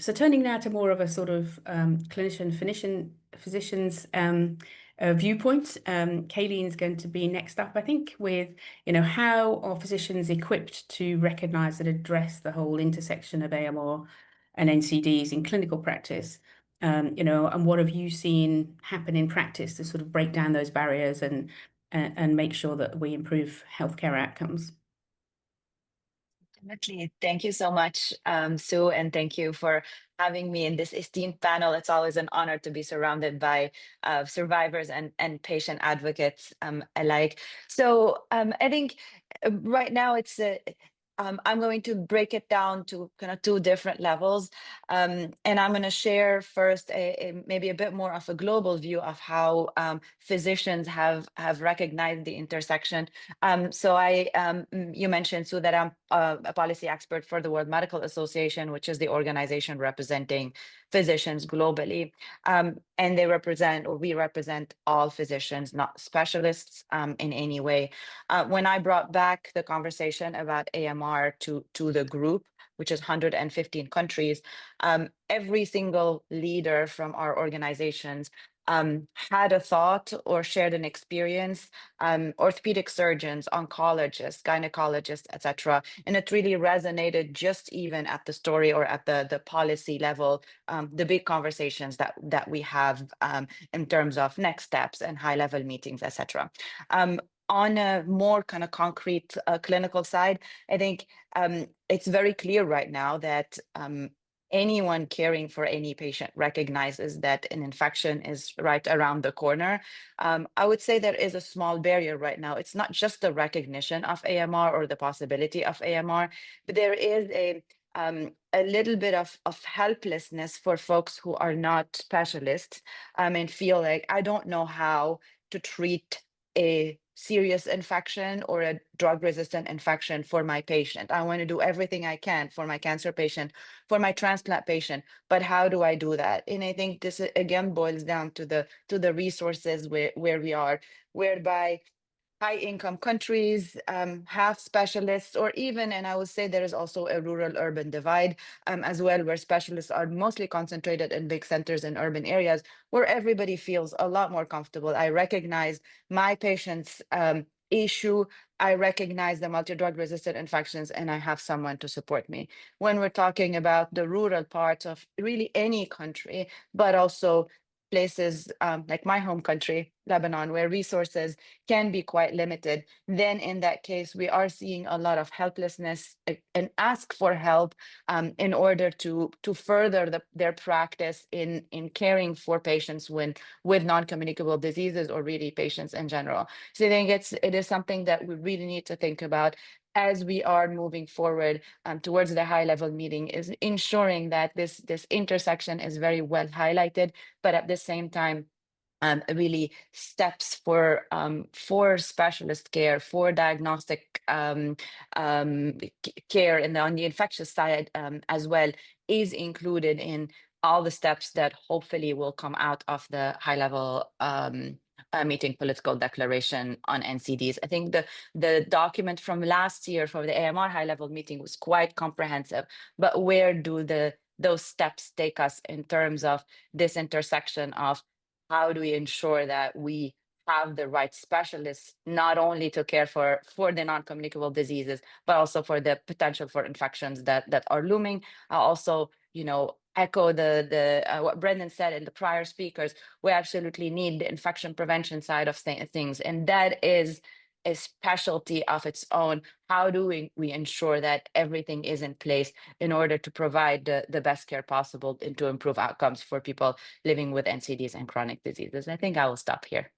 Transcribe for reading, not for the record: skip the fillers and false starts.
So turning now to more of a sort of clinician, physician's viewpoint, Kayleen's going to be next up, I think, with, how are physicians equipped to recognise and address the whole intersection of AMR and NCDs in clinical practice, and what have you seen happen in practice to sort of break down those barriers and make sure that we improve healthcare outcomes? Definitely. Thank you so much, Sue, and thank you for having me in this esteemed panel. It's always an honor to be surrounded by survivors and patient advocates alike. So I think right now I'm going to break it down to kind of two different levels. And I'm going to share first maybe a bit more of a global view of how physicians have recognized the intersection. You mentioned, Sue, that I'm a policy expert for the World Medical Association, which is the organization representing physicians globally. And we represent all physicians, not specialists in any way. When I brought back the conversation about AMR to the group, which is 115 countries, every single leader from our organizations had a thought or shared an experience, orthopedic surgeons, oncologists, gynecologists, etc. And it really resonated just even at the story or at the policy level, the big conversations that we have in terms of next steps and high level meetings, etc. On a more kind of concrete clinical side, I think it's very clear right now that anyone caring for any patient recognizes that an infection is right around the corner. I would say there is a small barrier right now. It's not just the recognition of AMR or the possibility of AMR, but there is a little bit of helplessness for folks who are not specialists and feel like, I don't know how to treat a serious infection or a drug-resistant infection for my patient. I want to do everything I can for my cancer patient, for my transplant patient, but how do I do that? And I think this again boils down to the resources where we are, whereby high income countries have specialists, or even, and I would say there is also a rural urban divide as well, where specialists are mostly concentrated in big centers in urban areas where everybody feels a lot more comfortable. I recognize my patient's issue. I recognize the multi-drug resistant infections, and I have someone to support me. When we're talking about the rural parts of really any country, but also places like my home country, Lebanon, where resources can be quite limited, then in that case, we are seeing a lot of helplessness and ask for help in order to further their practice in caring for patients with non-communicable diseases, or really patients in general. So I think it is something that we really need to think about as we are moving forward towards the high level meeting, is ensuring that this intersection is very well highlighted, but at the same time, really steps for specialist care, for diagnostic care, and on the infectious side as well, is included in all the steps that hopefully will come out of the high level meeting political declaration on NCDs. I think the document from last year for the AMR high level meeting was quite comprehensive, but where do those steps take us in terms of this intersection of how do we ensure that we have the right specialists, not only to care for the non-communicable diseases, but also for the potential for infections that are looming. I also, echo what Brendan said in the prior speakers. We absolutely need the infection prevention side of things, and that is a specialty of its own. How do we ensure that everything is in place in order to provide the best care possible and to improve outcomes for people living with NCDs and chronic diseases? I think I will stop here.